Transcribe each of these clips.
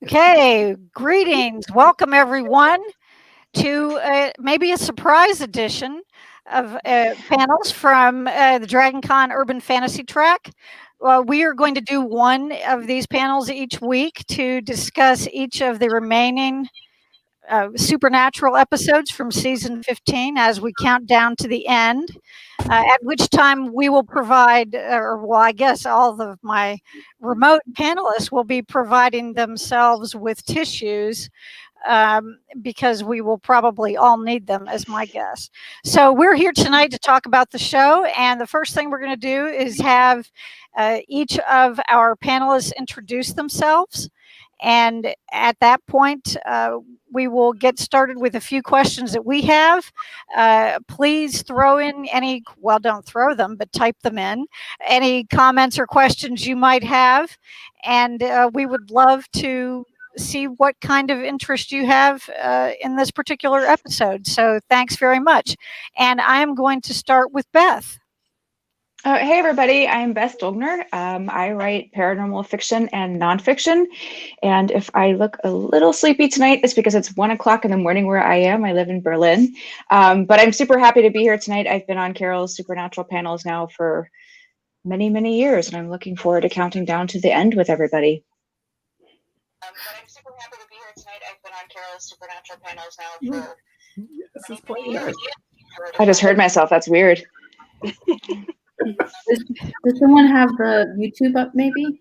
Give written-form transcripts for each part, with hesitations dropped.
Okay, greetings. Welcome everyone to maybe a surprise edition of panels from the Dragon Con Urban Fantasy Track. We are going to do one of these panels each week to discuss each of the remaining supernatural episodes from season 15 as we count down to the end, at which time we will provide, or well, I guess all of my remote panelists will be providing themselves with tissues because we will probably all need them, as my guess. So we're here tonight to talk about the show, and the first thing we're going to do is have each of our panelists introduce themselves. And at that point, we will get started with a few questions that we have. Please throw in any, well, don't throw them, but type them in, any comments or questions you might have. And we would love to see what kind of interest you have in this particular episode. So thanks very much. And I am going to start with Beth. Hey everybody, I'm Beth Dogner. I write paranormal fiction and nonfiction. And if I look a little sleepy tonight, it's because it's 1 o'clock in the morning where I am. I live in Berlin. But I'm super happy to be here tonight. I've been on Carol's Supernatural panels now for many, many years, and I'm looking forward to counting down to the end with everybody. But I'm super happy to be here tonight. I've been on Carol's Supernatural panels now for many years. I just heard myself. That's weird. Does someone have the YouTube up? Maybe.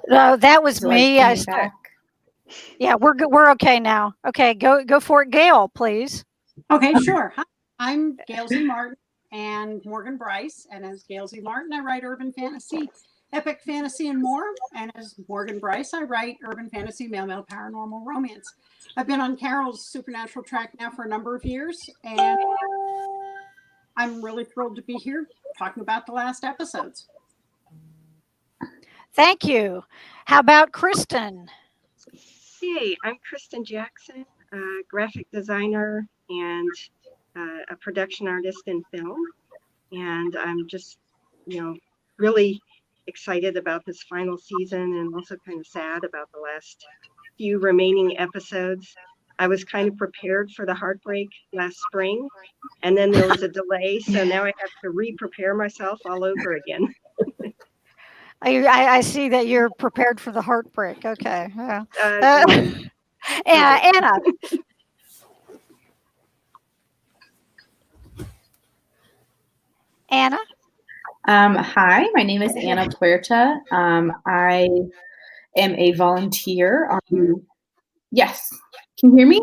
No, that was me. Yeah, we're okay now. Okay, go for it, Gail, please. Okay, sure. Hi, I'm Gail Z. Martin and Morgan Bryce, and as Gail Z. Martin, I write urban fantasy, epic fantasy, and more. And as Morgan Bryce, I write urban fantasy, male paranormal romance. I've been on Carol's Supernatural track now for a number of years, and I'm really thrilled to be here talking about the last episodes. Thank you. How about Kristen? Hey, I'm Kristen Jackson, graphic designer and a production artist in film. And I'm just, really excited about this final season and also kind of sad about the last few remaining episodes. I was kind of prepared for the heartbreak last spring, and then there was a delay. So now I have to re-prepare myself all over again. I see that you're prepared for the heartbreak. Okay. Anna. Anna? Hi, my name is Anna Puerta. I am a volunteer on... Yes. Can you hear me?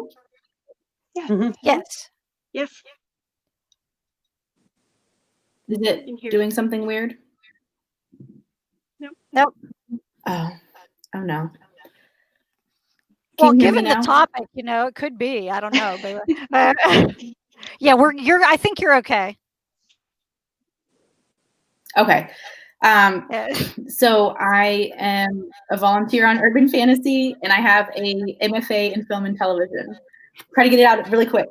Yeah. Mm-hmm. Yes. Yes. Is it doing something weird? Nope. Oh no. Well, given the topic, it could be. I don't know. But, yeah, I think you're okay. Okay. So I am a volunteer on Urban Fantasy, and I have a MFA in film and television. Try to get it out really quick.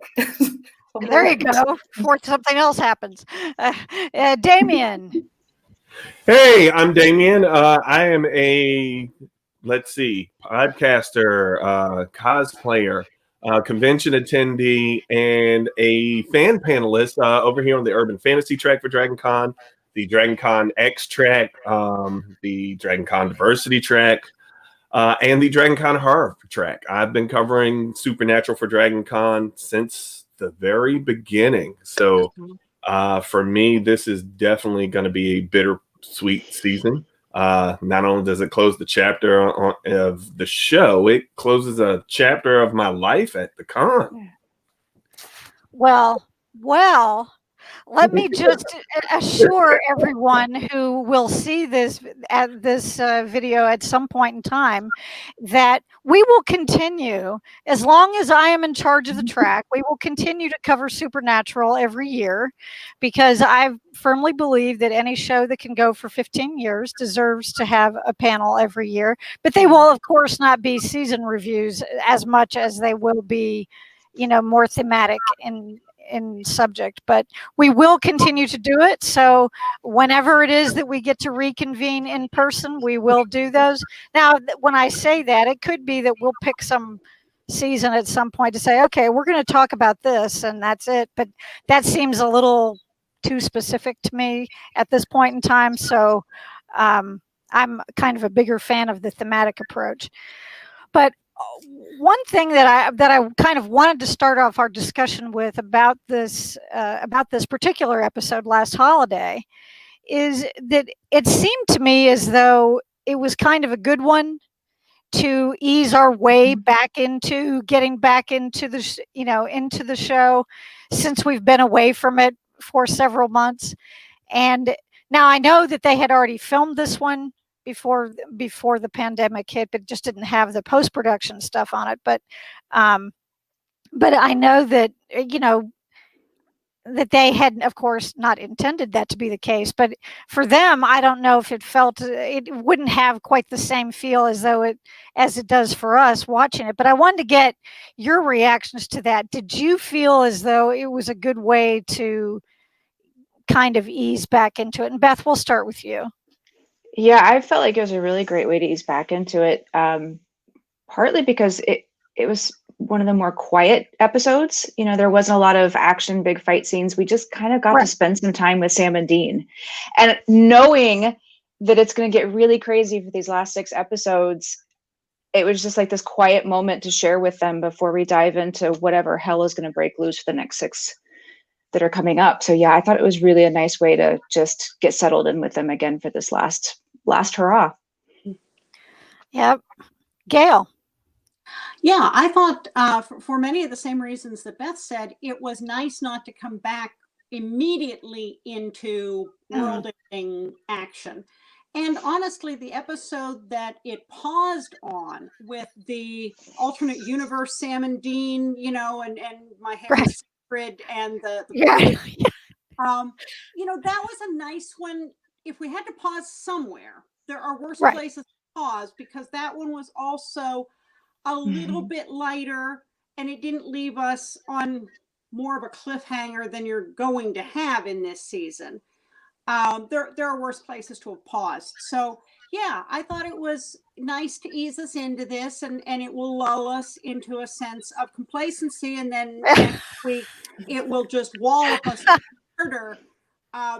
There you go, before something else happens. Damien. Hey, I'm Damien. I am a, podcaster, cosplayer, convention attendee, and a fan panelist over here on the Urban Fantasy track for Dragon Con, the Dragon Con X track, the Dragon Con Diversity track, and the Dragon Con Horror track. I've been covering Supernatural for Dragon Con since the very beginning. So for me, this is definitely going to be a bittersweet season. Not only does it close the chapter of the show, it closes a chapter of my life at the con. Well, let me just assure everyone who will see this video at some point in time that we will continue, as long as I am in charge of the track, we will continue to cover Supernatural every year, because I firmly believe that any show that can go for 15 years deserves to have a panel every year. But they will, of course, not be season reviews as much as they will be, more thematic in subject, but we will continue to do it. So whenever it is that we get to reconvene in person, we will do those. Now, when I say that, it could be that we'll pick some season at some point to say, okay, we're going to talk about this and that's it. But that seems a little too specific to me at this point in time. So I'm kind of a bigger fan of the thematic approach. But one thing that I kind of wanted to start off our discussion with about this particular episode last holiday is that it seemed to me as though it was kind of a good one to ease our way back into getting back into the into the show, since we've been away from it for several months. And now I know that they had already filmed this one before the pandemic hit, but just didn't have the post-production stuff on it. But I know that, that they had, of course, not intended that to be the case. But for them, I don't know if it wouldn't have quite the same feel as it does for us watching it. But I wanted to get your reactions to that. Did you feel as though it was a good way to kind of ease back into it? And Beth, we'll start with you. Yeah, I felt like it was a really great way to ease back into it. Partly because it was one of the more quiet episodes. There wasn't a lot of action, big fight scenes. We just kind of got to spend some time with Sam and Dean. And knowing that it's going to get really crazy for these last 6 episodes, it was just like this quiet moment to share with them before we dive into whatever hell is going to break loose for the next 6 that are coming up. So yeah, I thought it was really a nice way to just get settled in with them again for this last hurrah. Yep. Gail. Yeah, I thought for many of the same reasons that Beth said, it was nice not to come back immediately into world-ending action. And honestly, the episode that it paused on with the alternate universe Sam and Dean, and my hair is sacred, and the that was a nice one. If we had to pause somewhere, there are worse places to pause, because that one was also a little bit lighter, and it didn't leave us on more of a cliffhanger than you're going to have in this season. There are worse places to have paused. So yeah, I thought it was nice to ease us into this, and it will lull us into a sense of complacency, and then next week it will just wallop us harder,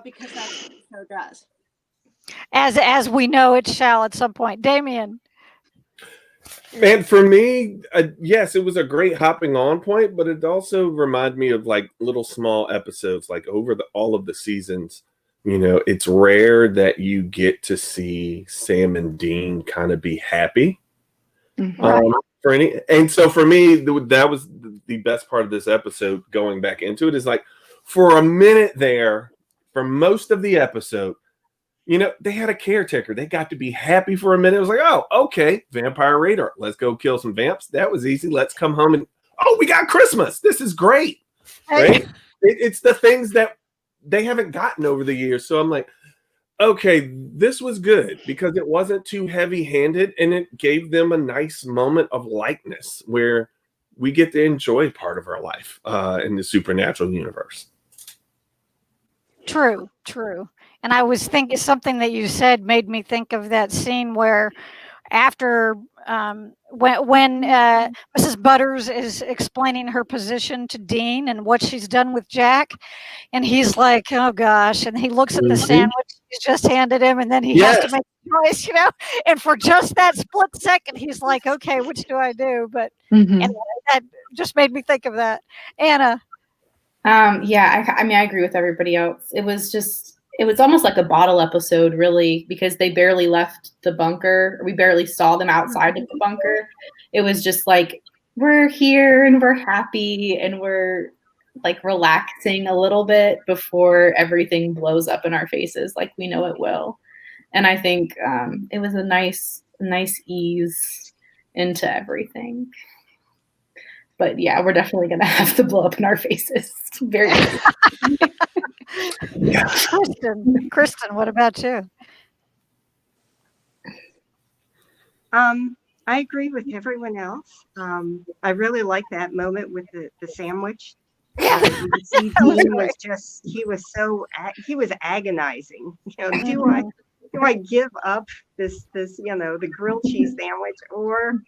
because that's what the show does. As we know it shall at some point. Damien. Man, for me, yes, it was a great hopping on point, but it also reminded me of like little small episodes, like over all of the seasons. It's rare that you get to see Sam and Dean kind of be happy. And so for me, that was the best part of this episode. Going back into it is like, for a minute there, for most of the episode, they had a caretaker. They got to be happy for a minute. It was like, oh, okay, vampire radar. Let's go kill some vamps. That was easy. Let's come home and, we got Christmas. This is great. Right? It's the things that they haven't gotten over the years. So I'm like, okay, this was good because it wasn't too heavy-handed, and it gave them a nice moment of likeness where we get to enjoy part of our life in the supernatural universe. True. And I was thinking, something that you said made me think of that scene where after when Mrs. Butters is explaining her position to Dean and what she's done with Jack, and he's like, oh gosh, and he looks at the sandwich he's just handed him, and then he has to make a choice, and for just that split second, he's like, okay, which do I do? But and that just made me think of that. Anna. Yeah, I agree with everybody else. It was almost like a bottle episode, really, because they barely left the bunker. We barely saw them outside of the bunker. It was just like, we're here and we're happy and we're like relaxing a little bit before everything blows up in our faces like we know it will. And I think it was a nice ease into everything. But yeah, we're definitely going to have to blow up in our faces. Very good. Kristen, what about you? I agree with everyone else. I really like that moment with the sandwich. You could see That was Dean great. was just, he was agonizing. Do Mhm. I give up this, the grilled cheese sandwich, or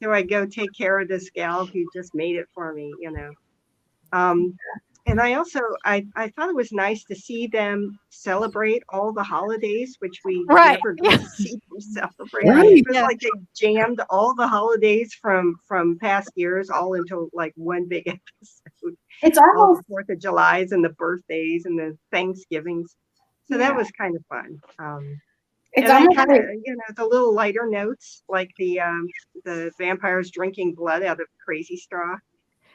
do I go take care of this gal who just made it for me, And I also, I thought it was nice to see them celebrate all the holidays, which we Right. never get to see them celebrate. Right. It was Yeah. like they jammed all the holidays from past years all into like one big episode. It's All almost the 4th of Julys and the birthdays and the Thanksgivings. So that Yeah. was kind of fun. it's And then almost kind like of, the little lighter notes, like the vampires drinking blood out of crazy straw.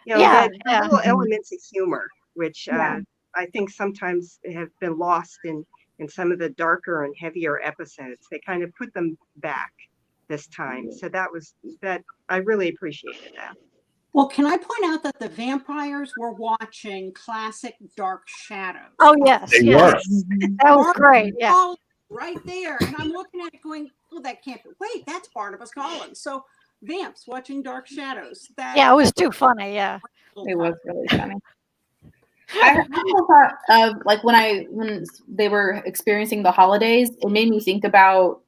Yeah, The yeah. little elements of humor, which Yeah. I think sometimes have been lost in some of the darker and heavier episodes. They kind of put them back this time. So that I really appreciated that. Well, can I point out that the vampires were watching classic Dark Shadows? Oh, yes. They Yes. were. That was great. Yeah. All right there. And I'm looking at it going, oh, that can't be. Wait, that's Barnabas Collins. So Vamps watching Dark Shadows. Yeah, it was too funny. Yeah. it was really funny. I also thought of like when they were experiencing the holidays, it made me think about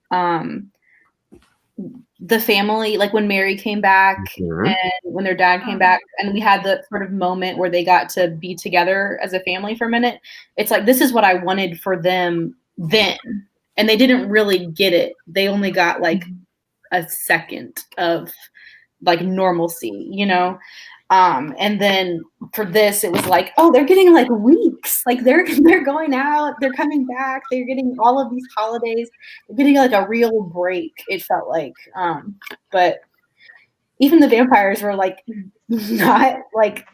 the family, like when Mary came back Mhm. and when their dad came back, and we had the sort of moment where they got to be together as a family for a minute. It's like, this is what I wanted for them then. And they didn't really get it. They only got like a second of like normalcy, and then for this, it was like, oh, they're getting like weeks. Like they're going out, they're coming back, they're getting all of these holidays, they're getting like a real break, it felt like. But even the vampires were like not like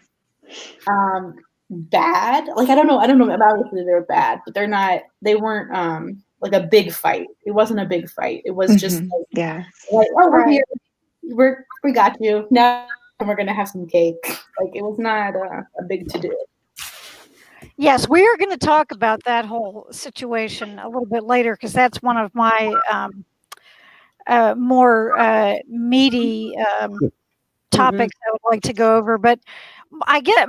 bad. Like I don't know about if they were bad, but they weren't like a big fight. It wasn't a big fight. It was just Yeah. like, oh, we're Right. here. We got you. Now we're gonna have some cake. Like it was not a big to do. Yes, we are going to talk about that whole situation a little bit later because that's one of my more meaty topics I would like to go over. But I get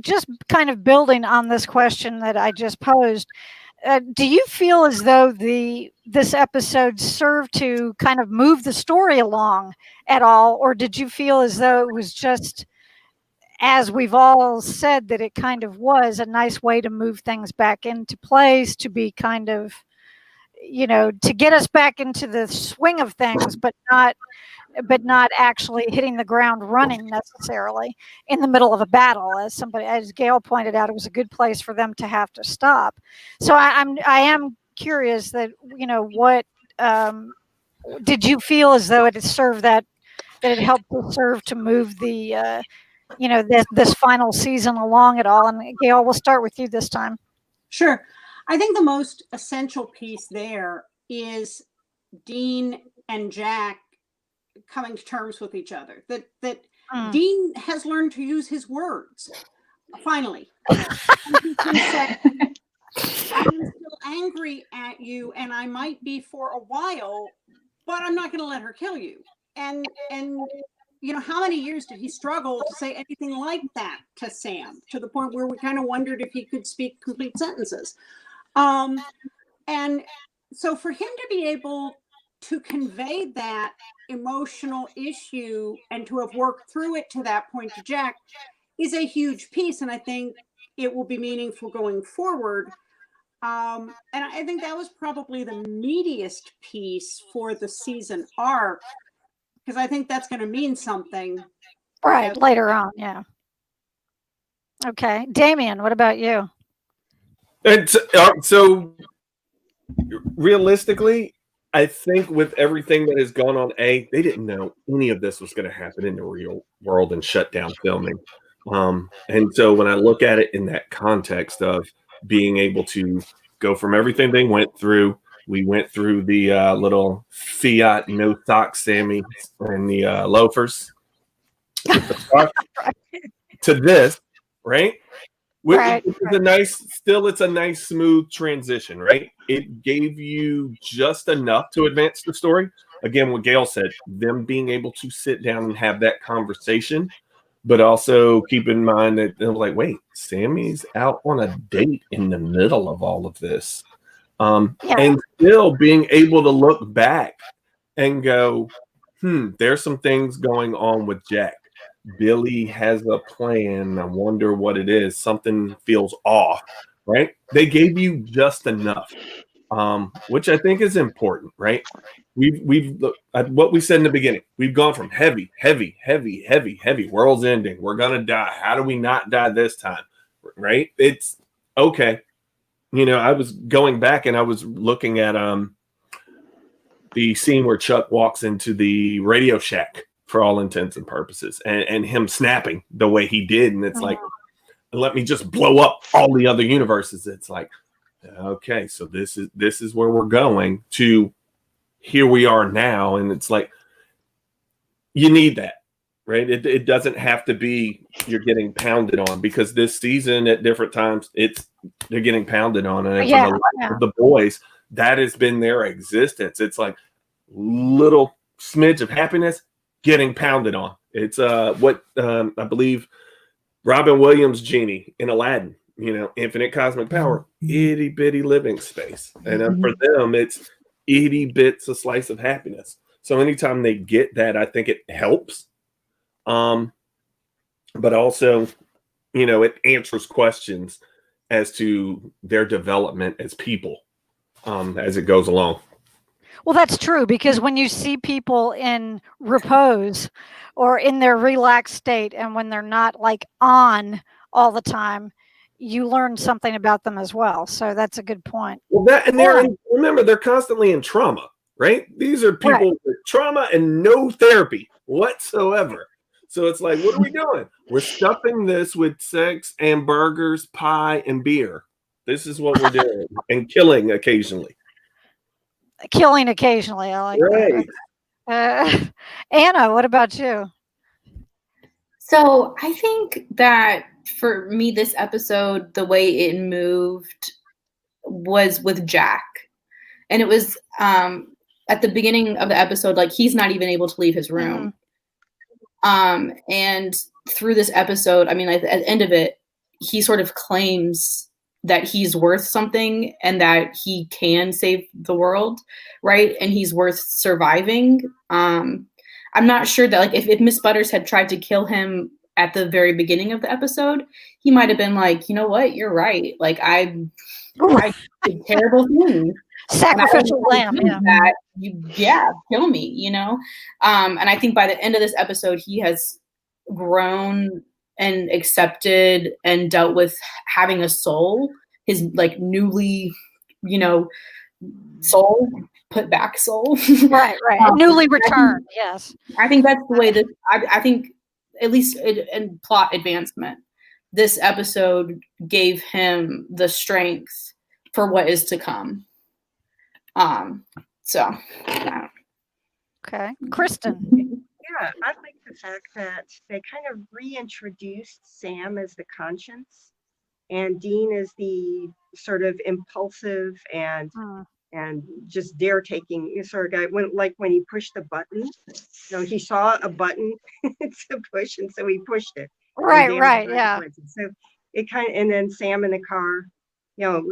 just kind of building on this question that I just posed. Do you feel as though this episode served to kind of move the story along at all, or did you feel as though it was just, as we've all said, that it kind of was a nice way to move things back into place, to be kind of, to get us back into the swing of things, but not actually hitting the ground running necessarily in the middle of a battle. As Gail pointed out, it was a good place for them to have to stop. So I am curious that, what did you feel as though it served that it helped to serve to move the, this final season along at all? And Gail, we'll start with you this time. Sure. I think the most essential piece there is Dean and Jack coming to terms with each other. That Dean has learned to use his words. Finally. He can say, I'm still angry at you, and I might be for a while, but I'm not going to let her kill you. And how many years did he struggle to say anything like that to Sam, to the point where we kind of wondered if he could speak complete sentences. And so for him to be able to convey that emotional issue and to have worked through it to that point to Jack is a huge piece. And I think it will be meaningful going forward. And I think that was probably the meatiest piece for the season arc, because I think that's going to mean something. Right, later on, yeah. Okay. Damien, what about you? And so realistically, I think with everything that has gone on, they didn't know any of this was going to happen in the real world and shut down filming. And so when I look at it in that context of being able to go from everything they went through, we went through the little Fiat no socks Sammy and the loafers to this, right? Right. It's a nice smooth transition, right? It gave you just enough to advance the story. Again, what Gail said, them being able to sit down and have that conversation, but also keep in mind that they're like, wait, Sammy's out on a date in the middle of all of this. Yeah. And still being able to look back and go, there's some things going on with Jack. Billy has a plan. I wonder what it is. Something feels off, right? They gave you just enough, which I think is important, right? We've what we said in the beginning. We've gone from heavy. World's ending. We're gonna die. How do we not die this time? Right? It's okay. You know, I was going back and I was looking at the scene where Chuck walks into the Radio Shack for all intents and purposes, and him snapping the way he did, and it's like, let me just blow up all the other universes. It's like, okay, so this is where we're going to. Here we are now, and it's like, you need that, right? It doesn't have to be you're getting pounded on, because this season at different times they're getting pounded on, and for the boys, that has been their existence. It's like little smidge of happiness getting pounded on. It's what I believe Robin Williams' genie in Aladdin, you know, infinite cosmic power, itty bitty living space. And for them, it's itty bits a slice of happiness. So anytime they get that, I think it helps. But also, you know, it answers questions as to their development as people as it goes along. Well, that's true, because when you see people in repose or in their relaxed state, and when they're not like on all the time, you learn something about them as well. So that's a good point. Well, remember, they're constantly in trauma, right? These are people with trauma and no therapy whatsoever. So it's like, what are we doing? We're stuffing this with sex and burgers, pie, and beer. This is what we're doing, and killing occasionally. Killing occasionally, I like that. Anna, what about you? So I think that for me, this episode, the way it moved was with Jack. And it was at the beginning of the episode, like, he's not even able to leave his room. And through this episode, I mean, at the end of it, he sort of claims that he's worth something and that he can save the world, right? And he's worth surviving. I'm not sure that, like, if Miss Butters had tried to kill him at the very beginning of the episode, he might have been like, you know what, you're right. Like, I did terrible things. Sacrificial lamb, kill me, you know? And I think by the end of this episode, he has grown and accepted and dealt with having a soul, his like newly, you know, soul, put back soul. Right. Newly returned, yes. I think that's the way that I think, at least in plot advancement, this episode gave him the strength for what is to come. Okay, Kristen. Yeah, I like the fact that they kind of reintroduced Sam as the conscience, and Dean is the sort of impulsive and just dare taking sort of guy. When he pushed the button, you know, he saw a button to push, and so he pushed it. Right, yeah. So it kind of, and then Sam in the car, you know,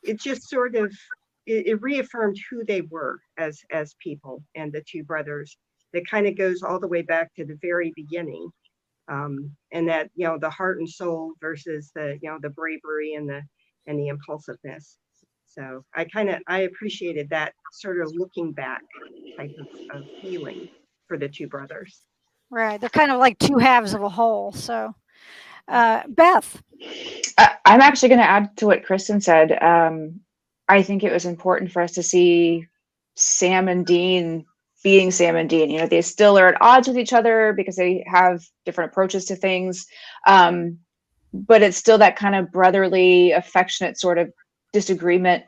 it just sort of it reaffirmed who they were as people, and the two brothers. That kind of goes all the way back to the very beginning, and that, you know, the heart and soul versus the, you know, the bravery and the impulsiveness. So I appreciated that sort of looking back type of feeling for the two brothers. Right, they're kind of like two halves of a whole. So, Beth. I'm actually going to add to what Kristen said. I think it was important for us to see Sam and Dean being Sam and Dean. You know, they still are at odds with each other because they have different approaches to things. But it's still that kind of brotherly, affectionate sort of disagreement,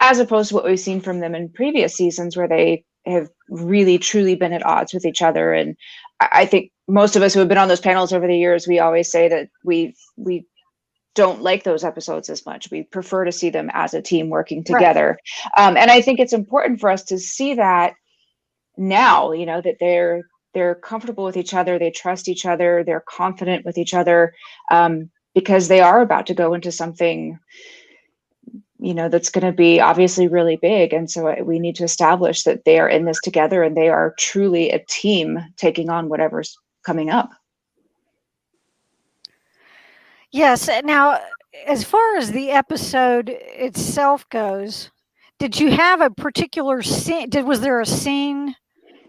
as opposed to what we've seen from them in previous seasons, where they have really, truly been at odds with each other. And I think most of us who have been on those panels over the years, we always say that we don't like those episodes as much. We prefer to see them as a team working together. Right. And I think it's important for us to see that now, you know, that they're they're comfortable with each other, they trust each other, they're confident with each other, because they are about to go into something, that's going to be obviously really big. And so we need to establish that they are in this together and they are truly a team taking on whatever's coming up. Yes. Now, as far as the episode itself goes, did you have a particular scene? Was there a scene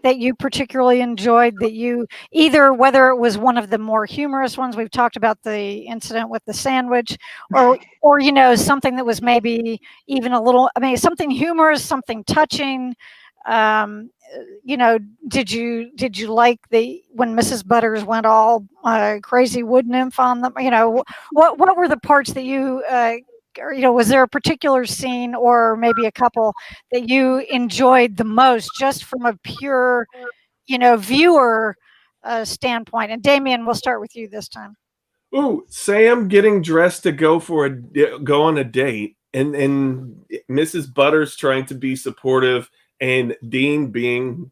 that you particularly enjoyed that you either, whether it was one of the more humorous ones, we've talked about the incident with the sandwich, or something that was maybe even a little, something humorous, something touching, did you like when Mrs. Butters went all crazy wood nymph on them? What were the parts that you was there a particular scene or maybe a couple that you enjoyed the most, just from a pure, viewer standpoint? And Damien, we'll start with you this time. Ooh, Sam getting dressed to go go on a date, and Mrs. Butters trying to be supportive, and Dean being,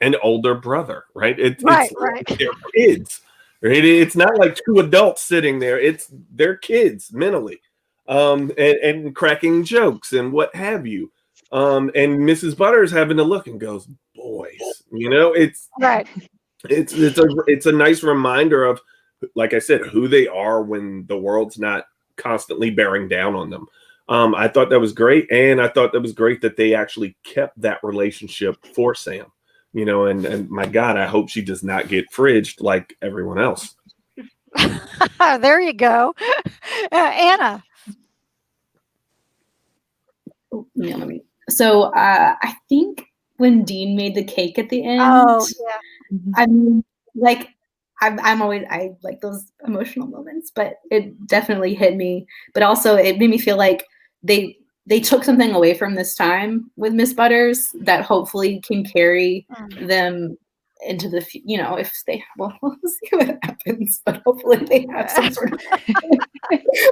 an older brother, right? It's right. They're kids, right? It's not like two adults sitting there. It's their kids mentally, and cracking jokes and what have you. And Mrs. Butters having to look and goes, boys, it's right. It's a nice reminder of, like I said, who they are when the world's not constantly bearing down on them. I thought that was great, and I thought that was great that they actually kept that relationship for Sam. And my God, I hope she does not get fridged like everyone else. There you go. Anna. So I think when Dean made the cake at the end, I like those emotional moments, but it definitely hit me. But also it made me feel like they took something away from this time with Miss Butters that hopefully can carry them into the, if they, we'll see what happens, but hopefully they have some sort of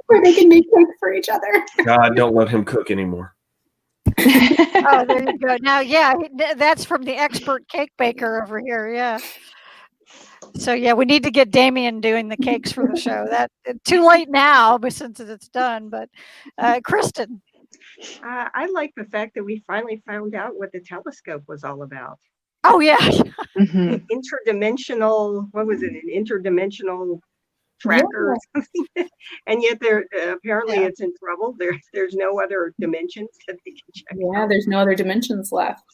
where they can make cakes for each other. God, don't let him cook anymore. Oh, there you go. Now, that's from the expert cake baker over here. Yeah. So we need to get Damien doing the cakes for the show. That too late now, but since it's done. But Kristen. I like the fact that we finally found out what the telescope was all about. Oh yeah. Interdimensional. What was it? An interdimensional tracker or something. And yet apparently it's in trouble. There's no other dimensions that they can check. Yeah, there's no other dimensions left.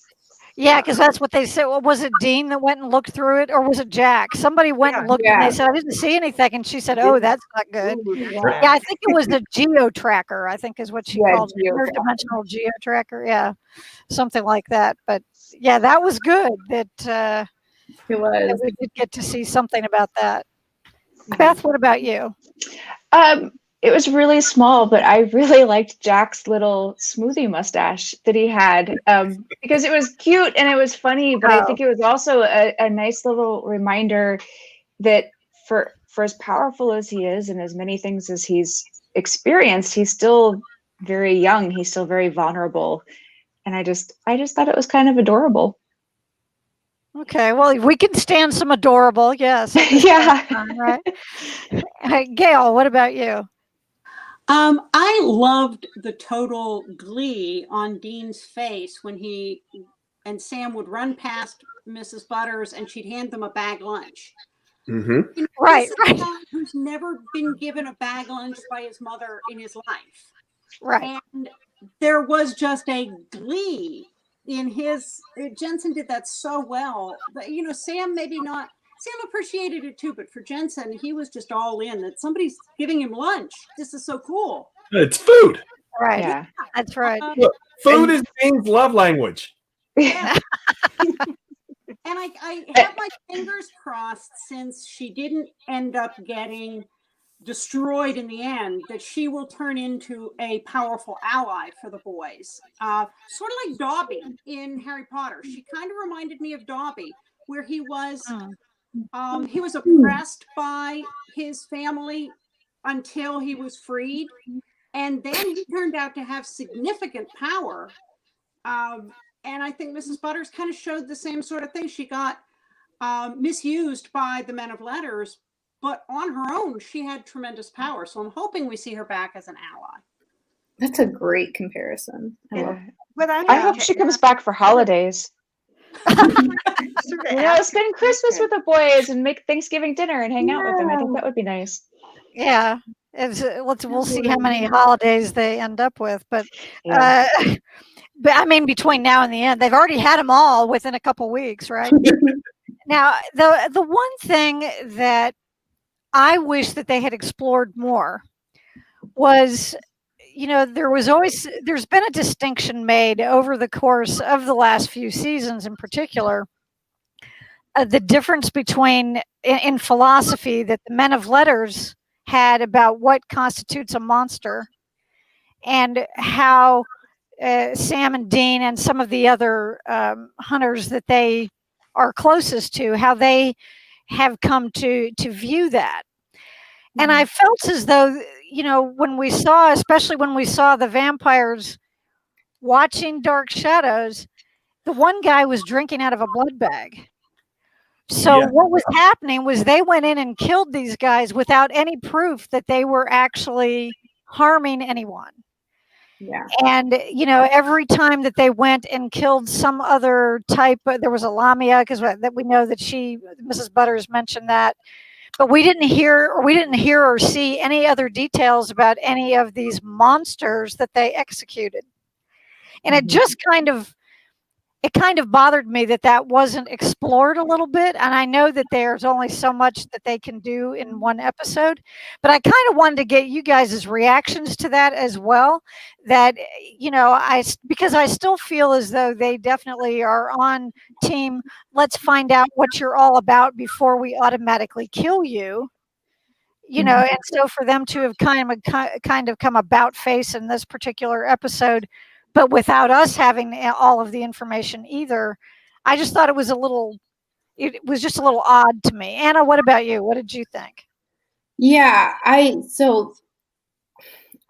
Yeah, because that's what they said. Well, was it Dean that went and looked through it, or was it Jack? Somebody went and looked, and they said, I didn't see anything. And she said, oh, that's not good. Yeah, I think it was the geo tracker, I think is what she called it. Interdimensional geo tracker. Yeah, something like that. But yeah, that was good that it was. That we did get to see something about that. Beth, what about you? It was really small, but I really liked Jack's little smoothie mustache that he had, because it was cute and it was funny, but I think it was also a nice little reminder that for as powerful as he is and as many things as he's experienced, he's still very young. He's still very vulnerable. And I just thought it was kind of adorable. Okay, well, we can stand some adorable, yes. Yeah. Right. Gail, what about you? I loved the total glee on Dean's face when he and Sam would run past Mrs. Butters and she'd hand them a bag lunch. Mm-hmm. Right. Who's never been given a bag lunch by his mother in his life. Right. And there was just a glee in his. Jensen did that so well. But, Sam maybe not. Sam appreciated it too, but for Jensen, he was just all in that somebody's giving him lunch. This is so cool. It's food. Right. Yeah. That's right. Look, food is Dean's love language. Yeah. And I have my fingers crossed, since she didn't end up getting destroyed in the end, that she will turn into a powerful ally for the boys. Sort of like Dobby in Harry Potter. She kind of reminded me of Dobby, where he was oppressed by his family until he was freed, and then he turned out to have significant power. And I think Mrs. Butters kind of showed the same sort of thing. She got misused by the men of letters, but on her own, she had tremendous power. So I'm hoping we see her back as an ally. That's a great comparison. I love What I hope she comes back for holidays. Spend Christmas with the boys and make Thanksgiving dinner and hang out with them. I think that would be nice. Yeah. We'll see how many holidays they end up with, but Yeah. but I mean, between now and the end, they've already had them all within a couple weeks, right? Now, the one thing that I wish that they had explored more was, there's been a distinction made over the course of the last few seasons, in particular, the difference between in philosophy that the men of letters had about what constitutes a monster, and how Sam and Dean and some of the other hunters that they are closest to, how they have come to view that. And I felt as though, especially when we saw the vampires watching Dark Shadows, the one guy was drinking out of a blood bag. So what was happening was they went in and killed these guys without any proof that they were actually harming anyone. Yeah. And, every time that they went and killed some other type, there was a Lamia, because that we know that Mrs. Butters mentioned that, but we didn't hear or see any other details about any of these monsters that they executed. And it just kind of bothered me that wasn't explored a little bit. And I know that there's only so much that they can do in one episode, but I kind of wanted to get you guys' reactions to that as well. That, because I still feel as though they definitely are on team, let's find out what you're all about before we automatically kill you. And so for them to have kind of come about face in this particular episode, but without us having all of the information either, I just thought it was just a little odd to me. Anna, what about you? What did you think? Yeah, I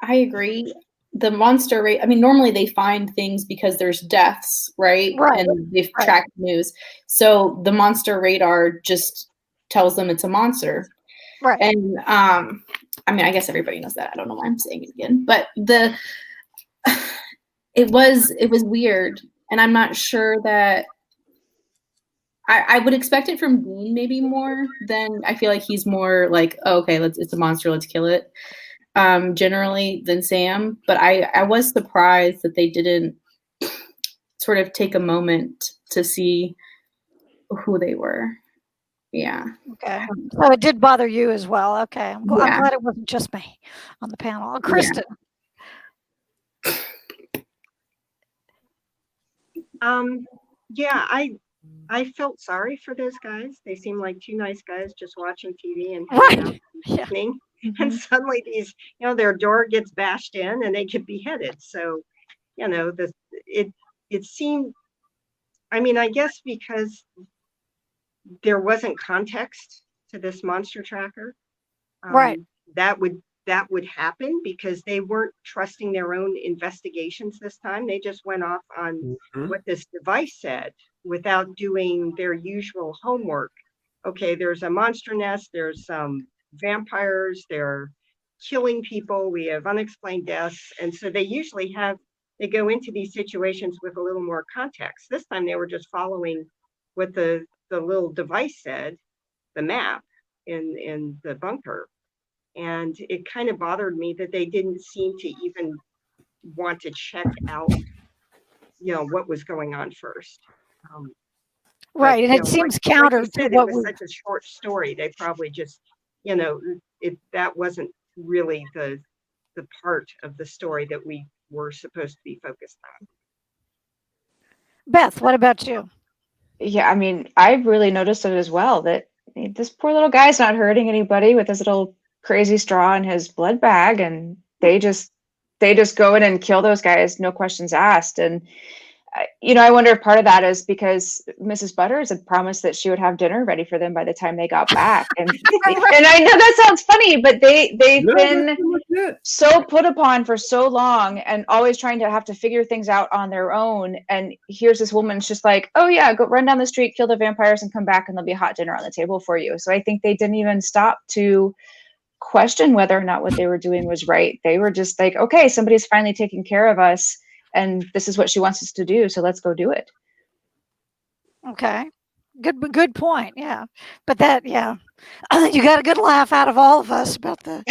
agree. The monster rate, I mean, normally they find things because there's deaths, right? And they've tracked news. So the monster radar just tells them it's a monster. Right. And I mean, I guess everybody knows that. I don't know why I'm saying it again. But it was weird. And I'm not sure that I would expect it from Dean maybe more than, I feel like he's more like, oh, okay, it's a monster, let's kill it. Generally than Sam, but I was surprised that they didn't sort of take a moment to see who they were. Yeah. Okay. So it did bother you as well. Okay. I'm glad it wasn't just me on the panel. Kristen. Yeah, I felt sorry for those guys. They seemed like two nice guys just watching TV and hanging out in the evening. And suddenly these, their door gets bashed in and they get beheaded. So, it seemed, I mean, I guess because there wasn't context to this monster tracker, right? That would happen because they weren't trusting their own investigations this time. They just went off on what this device said without doing their usual homework. Okay, there's a monster nest, there's some vampires, they're killing people, we have unexplained deaths. And so they usually they go into these situations with a little more context. This time they were just following what the little device said, the map in the bunker. And it kind of bothered me that they didn't seem to even want to check out, what was going on first. Right, and it seems counter to what it was such a short story. They probably just, that wasn't really the part of the story that we were supposed to be focused on. Beth, what about you? Yeah, I mean, I really noticed it as well, that this poor little guy's not hurting anybody with his little crazy straw in his blood bag, and they just go in and kill those guys, no questions asked. And I wonder if part of that is because Mrs. Butters had promised that she would have dinner ready for them by the time they got back. And and I know that sounds funny, but they've No, been that's pretty much it. so put upon for so long and always trying to have to figure things out on their own. And here's this woman's just like, oh yeah, go run down the street, kill the vampires, and come back, and there'll be hot dinner on the table for you. So I think they didn't even stop to question whether or not what they were doing was right. They were just like, okay, somebody's finally taking care of us, and this is what she wants us to do, so let's go do it. Okay. Good point. Yeah. But that, yeah, you got a good laugh out of all of us about the,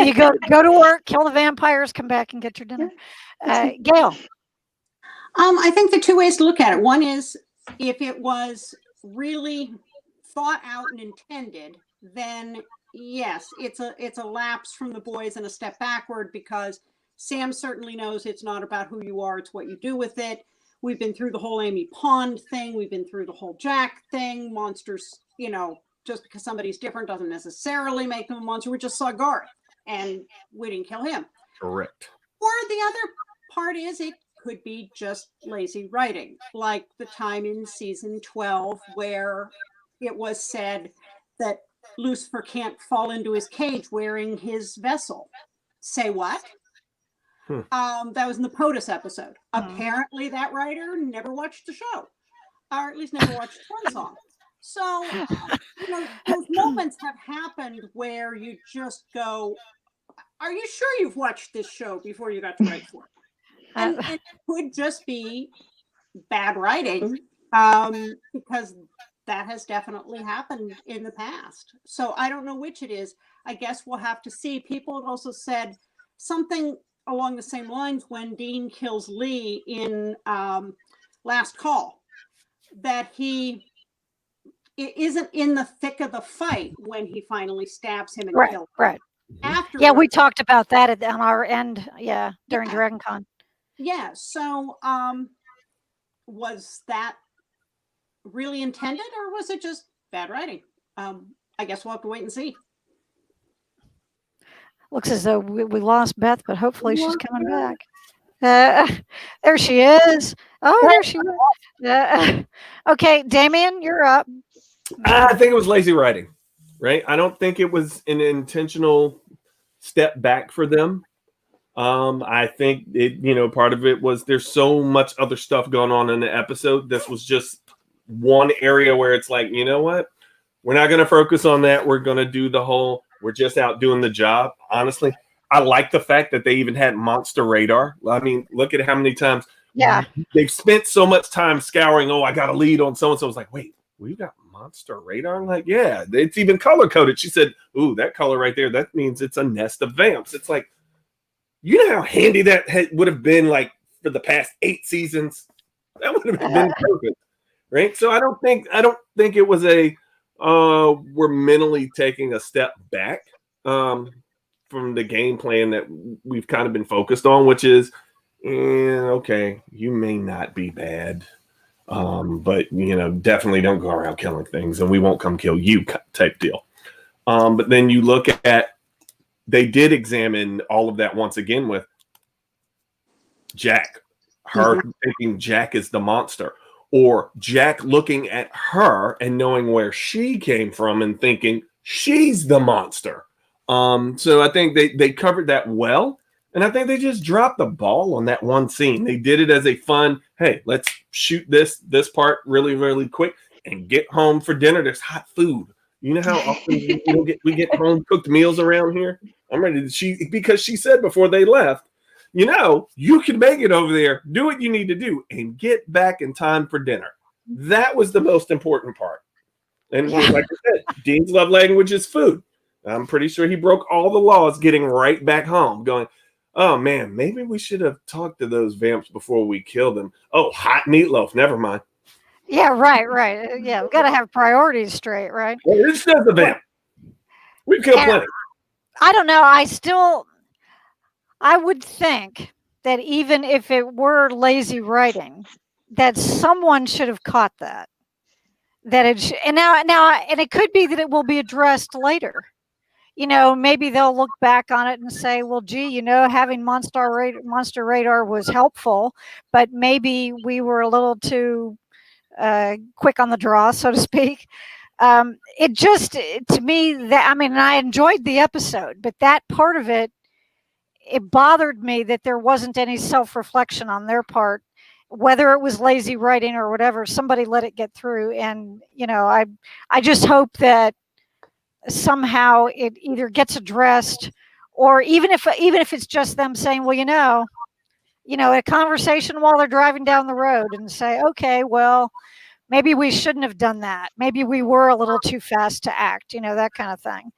you go to work, kill the vampires, come back and get your dinner. Gail. I think the two ways to look at it. One is if it was really thought out and intended, then yes, it's a lapse from the boys and a step backward, because Sam certainly knows it's not about who you are, it's what you do with it. We've been through the whole Amy Pond thing. We've been through the whole Jack thing. Monsters, just because somebody's different doesn't necessarily make them a monster. We just saw Garth and we didn't kill him. Correct. Or the other part is it could be just lazy writing, like the time in season 12 where it was said that Lucifer can't fall into his cage wearing his vessel. Say what? That was in the POTUS episode. Apparently that writer never watched the show, or at least never watched Twin Song. So, those moments have happened where you just go, are you sure you've watched this show before you got to write for it? And it could just be bad writing, because that has definitely happened in the past. So I don't know which it is. I guess we'll have to see. People have also said something along the same lines when Dean kills Lee in Last Call, that he isn't in the thick of the fight when he finally stabs him and kills him. Right. Afterwards, Yeah, we talked about that on our end. Yeah, during Dragon Con. Yeah. So, was that really intended, or was it just bad writing? I guess we'll have to wait and see. Looks as though we lost Beth, but hopefully she's coming back. There she is. Oh, there she is. Okay, Damien, you're up. I think it was lazy writing, right? I don't think it was an intentional step back for them. I think it, part of it was there's so much other stuff going on in the episode. This was just one area where it's like, you know what? We're not going to focus on that. We're going to do the whole, we're just out doing the job. Honestly, I like the fact that they even had monster radar. I mean, look at how many times they've spent so much time scouring. Oh, I got a lead on so-and-so. I was like, wait, we've got monster radar? I'm like, yeah, it's even color coded. She said, ooh, that color right there, that means it's a nest of vamps. It's like, you know how handy that would have been like for the past 8 seasons? That would have been perfect, right? So I don't think it was a we're mentally taking a step back from the game plan that we've kind of been focused on, which is, okay, you may not be bad, but definitely don't go around killing things, and we won't come kill you type deal. But then you look at, they did examine all of that once again with Jack, her thinking Jack is the monster, or Jack looking at her and knowing where she came from and thinking she's the monster. So I think they covered that well, and I think they just dropped the ball on that one scene. They did it as a fun, hey, let's shoot this part really, really quick and get home for dinner. There's hot food. You know how often we get home cooked meals around here? I'm ready to, because she said before they left, you can make it over there, do what you need to do, and get back in time for dinner. That was the most important part. And like I said, Dean's love language is food. I'm pretty sure he broke all the laws getting right back home, going, oh man, maybe we should have talked to those vamps before we killed them. Oh, hot meatloaf, never mind. Yeah, right. Yeah, we've got to have priorities straight, right? Well, it's just a vamp. We've killed plenty. I don't know. I would think that even if it were lazy writing, that someone should have caught that. And it could be that it will be addressed later. maybe they'll look back on it and say, well, gee, having Monster Radar was helpful, but maybe we were a little too quick on the draw, so to speak. It just, to me, I enjoyed the episode, but that part of it bothered me that there wasn't any self-reflection on their part, whether it was lazy writing or whatever. Somebody let it get through, and I just hope that somehow it either gets addressed, or even if it's just them saying, well, a conversation while they're driving down the road, and say, okay, well, maybe we shouldn't have done that. Maybe we were a little too fast to act, that kind of thing.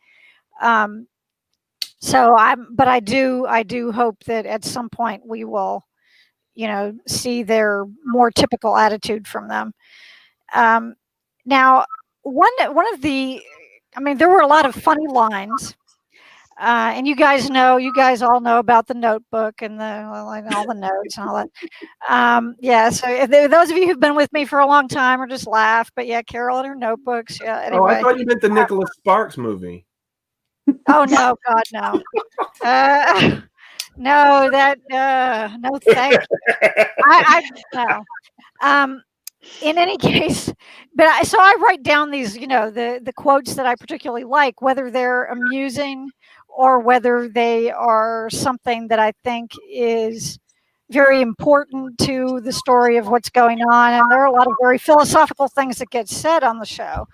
But I do hope that at some point we will, see their more typical attitude from them. Now, one of the, there were a lot of funny lines, and you guys all know about the notebook and all the notes and all that. Yeah. So those of you who've been with me for a long time or just laugh, but yeah, Carol and her notebooks. Yeah. Anyway. Oh, I thought you meant the Nicholas Sparks movie. Oh no, God, no. No, no, thank you. No. In any case, but I write down these, the quotes that I particularly like, whether they're amusing or whether they are something that I think is very important to the story of what's going on. And there are a lot of very philosophical things that get said on the show.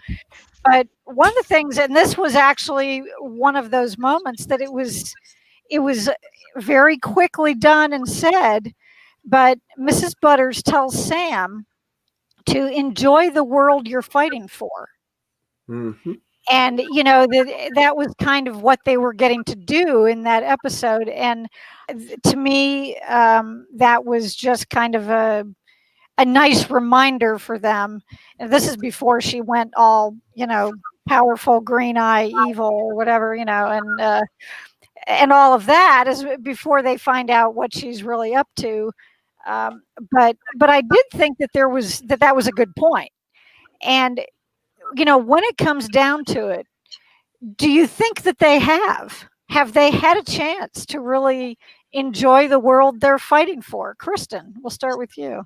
But one of the things, and this was actually one of those moments that it was very quickly done and said, but Mrs. Butters tells Sam to enjoy the world you're fighting for. Mm-hmm. And, that was kind of what they were getting to do in that episode. And to me, that was just kind of a nice reminder for them. And this is before she went all, powerful, green eye, evil, or whatever, and all of that is before they find out what she's really up to. But I did think that that was a good point. And, when it comes down to it, do you think that they have they had a chance to really enjoy the world they're fighting for? Kristen, we'll start with you.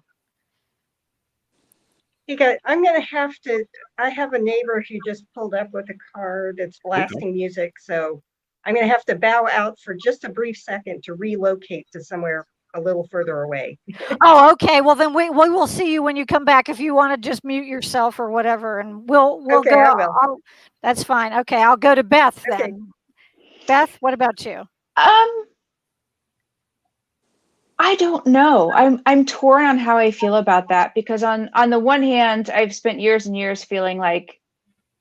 I'm going to have to, I have a neighbor who just pulled up with a car that's blasting music. So I'm going to have to bow out for just a brief second to relocate to somewhere a little further away. Oh, okay. Well, then we will see you when you come back. If you want to just mute yourself or whatever, and we'll okay, go. That's fine. Okay, I'll go to Beth then. Okay. Beth, what about you? I don't know. I'm torn on how I feel about that, because on the one hand, I've spent years and years feeling like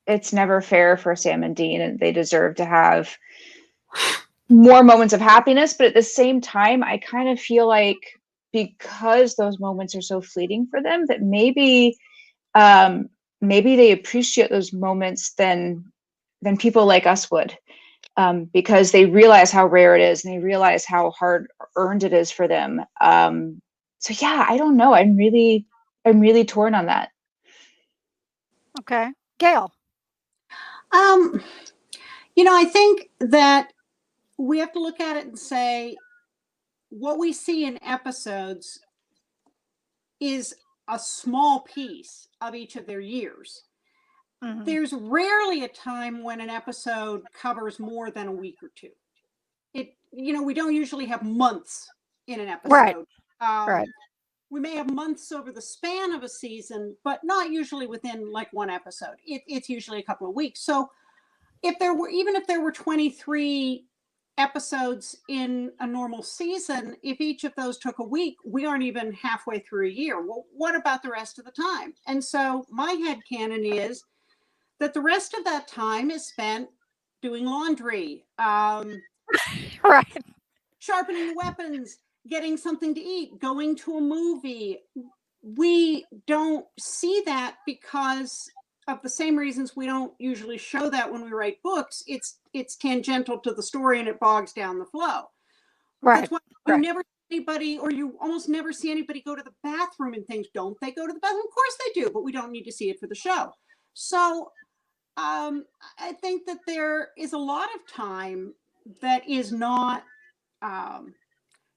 it's never fair for Sam and Dean, and they deserve to have more moments of happiness. But at the same time, I kind of feel like because those moments are so fleeting for them, that maybe they appreciate those moments than people like us would. Because they realize how rare it is, and they realize how hard earned it is for them. So yeah, I don't know. I'm really torn on that. Okay, Gail. I think that we have to look at it and say what we see in episodes is a small piece of each of their years. Mm-hmm. There's rarely a time when an episode covers more than a week or two. We don't usually have months in an episode. Right. Right. We may have months over the span of a season, but not usually within like one episode. It's usually a couple of weeks. So if there were 23 episodes in a normal season, if each of those took a week, we aren't even halfway through a year. Well, what about the rest of the time? And so my headcanon is that the rest of that time is spent doing laundry, right, sharpening the weapons, getting something to eat, going to a movie. We don't see that because of the same reasons we don't usually show that when we write books. It's tangential to the story and it bogs down the flow. Right. That's why you never see anybody, or you almost never see anybody go to the bathroom and things. Don't they go to the bathroom? Of course they do, but we don't need to see it for the show. So I think that there is a lot of time that is not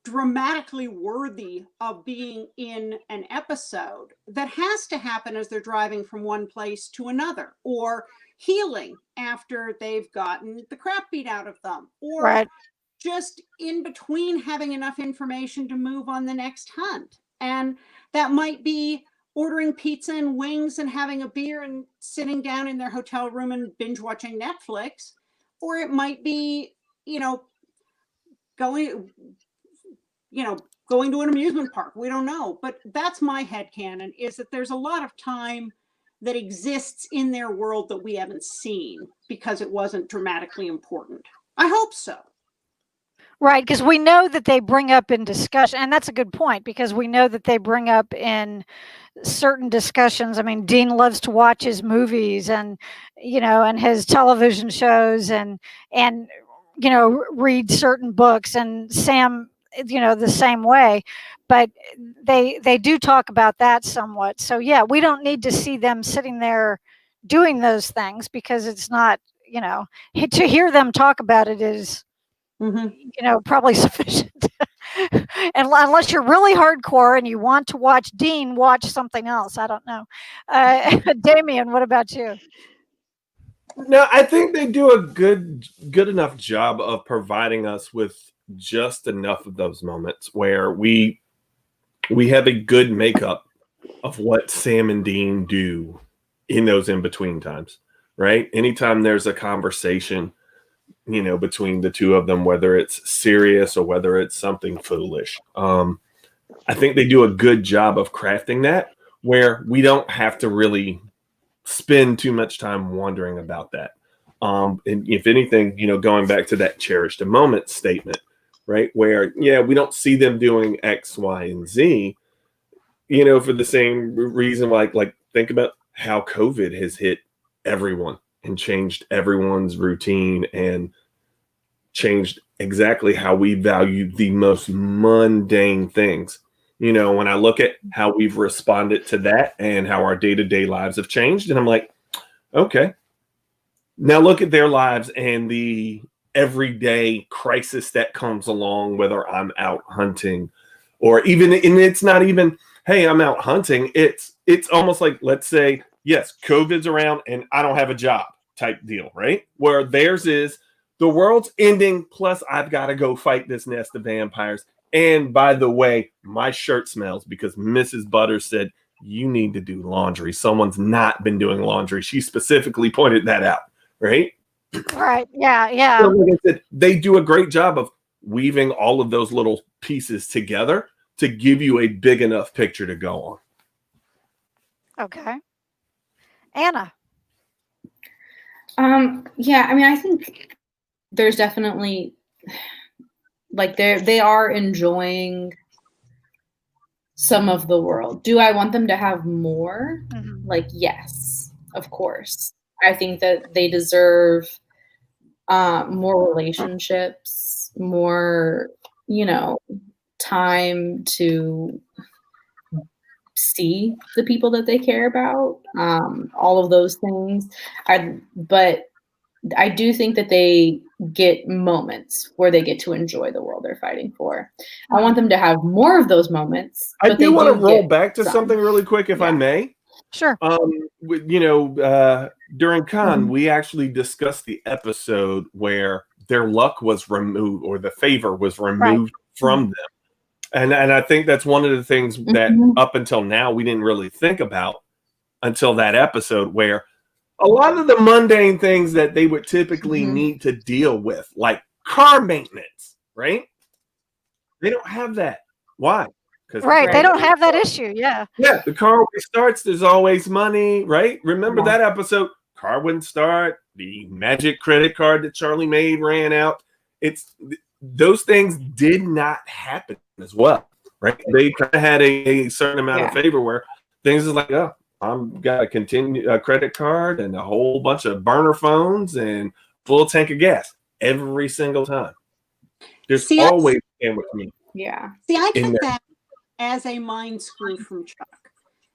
dramatically worthy of being in an episode that has to happen as they're driving from one place to another, or healing after they've gotten the crap beat out of them, or Right. just in between having enough information to move on the next hunt. And that might be ordering pizza and wings and having a beer and sitting down in their hotel room and binge watching Netflix. Or it might be, going to an amusement park. We don't know. But that's my headcanon, is that there's a lot of time that exists in their world that we haven't seen because it wasn't dramatically important. I hope so. Right, because we know that they bring up in discussion, and that's a good point, because we know that they bring up in certain discussions. I mean, Dean loves to watch his movies and, and his television shows and, read certain books, and Sam, the same way, but they do talk about that somewhat. So yeah, we don't need to see them sitting there doing those things, because it's not, to hear them talk about it is, probably sufficient. And unless you're really hardcore and you want to watch Dean, watch something else. I don't know. Damien, what about you? No, I think they do a good enough job of providing us with just enough of those moments where we have a good makeup of what Sam and Dean do in those in-between times, right? Anytime there's a conversation, between the two of them, whether it's serious or whether it's something foolish. I think they do a good job of crafting that, where we don't have to really spend too much time wondering about that. And if anything, going back to that cherished a moment statement, right? Where, we don't see them doing X, Y, and Z, for the same reason, like think about how COVID has hit everyone and changed everyone's routine and changed exactly how we value the most mundane things. When I look at how we've responded to that and how our day-to-day lives have changed, and I'm like, okay, now look at their lives and the everyday crisis that comes along, whether I'm out hunting or even, and it's not even, hey, I'm out hunting. It's almost like, let's say, yes, COVID's around and I don't have a job type deal, right? Where theirs is the world's ending, plus I've got to go fight this nest of vampires. And by the way, my shirt smells because Mrs. Butters said, you need to do laundry. Someone's not been doing laundry. She specifically pointed that out, right? Right. Yeah. So like I said, they do a great job of weaving all of those little pieces together to give you a big enough picture to go on. Okay. Anna. Yeah, I think there's definitely, like, they are enjoying some of the world. Do I want them to have more? Mm-hmm. Like, yes, of course. I think that they deserve more relationships, more, time to see the people that they care about, all of those things. But I do think that they get moments where they get to enjoy the world they're fighting for. I want them to have more of those moments. I do want to roll back to some. something really quick, if I may. Sure. During Con, we actually discussed the episode where their luck was removed, or the favor was removed from them. And I think that's one of the things that up until now we didn't really think about until that episode, where a lot of the mundane things that they would typically need to deal with, like car maintenance, right? They don't have that. Why? Right. They don't have that issue. Yeah. Yeah. The car always starts. There's always money, right? Remember that episode? Car wouldn't start. The magic credit card that Charlie made ran out. Those things did not happen as well, right? They kind of had a certain amount of favor where things is like, oh, I'm got a credit card and a whole bunch of burner phones and full tank of gas every single time. There's always a camera with me. Yeah. See, I took that as a mind screw from Chuck,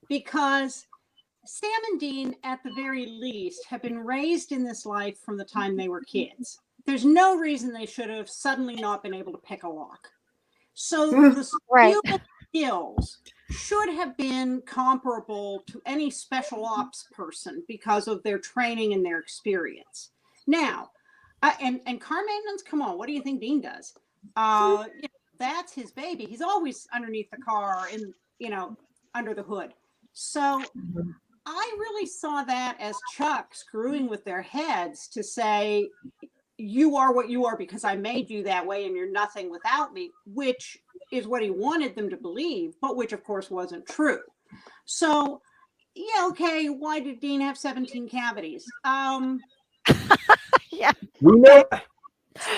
because Sam and Dean, at the very least, have been raised in this life from the time they were kids. There's no reason they should have suddenly not been able to pick a lock. So the Right. skills should have been comparable to any special ops person because of their training and their experience. Now, and car maintenance, come on, what do you think Dean does? That's his baby. He's always underneath the car and, under the hood. So I really saw that as Chuck screwing with their heads to say, you are what you are because I made you that way and you're nothing without me, which is what he wanted them to believe, but which of course wasn't true. So, yeah, okay, why did Dean have 17 cavities? Yeah. We know.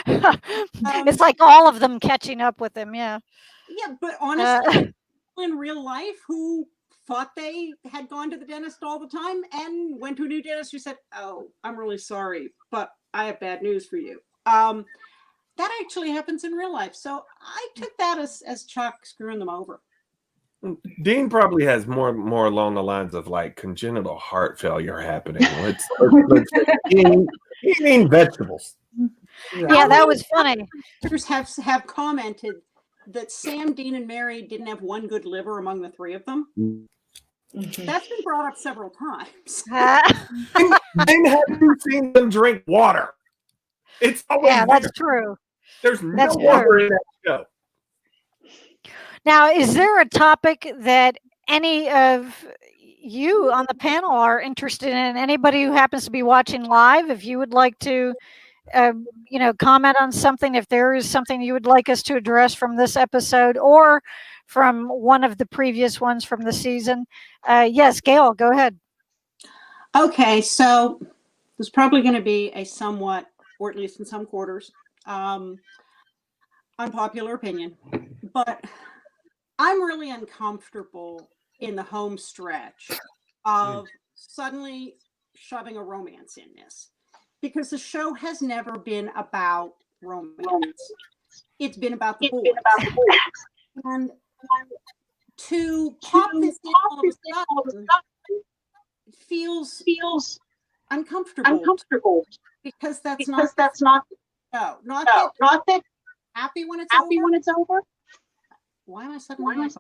It's like all of them catching up with him. Yeah. Yeah, but honestly, in real life who thought they had gone to the dentist all the time and went to a new dentist who said, "Oh, I'm really sorry, but I have bad news for you." That actually happens in real life. So I took that as Chuck screwing them over. Dean probably has more along the lines of like congenital heart failure happening. Let's eating vegetables. Yeah, that was funny. Have commented that Sam, Dean, and Mary didn't have one good liver among the three of them. That's been brought up several times. When have you seen them drink water? It's always Yeah, that's there. true. There's That's no water in that show. Now, is there a topic that any of you on the panel are interested in? Anybody who happens to be watching live, if you would like to, comment on something, if there is something you would like us to address from this episode or from one of the previous ones from the season. Yes, Gail, go ahead. Okay, so there's probably going to be a somewhat, or at least in some quarters, unpopular opinion, but I'm really uncomfortable in the home stretch of suddenly shoving a romance in this, because the show has never been about romance. It's been about the boys. And to pop this in all of a sudden feels uncomfortable because that's not that happy when it's over. Why am I suddenly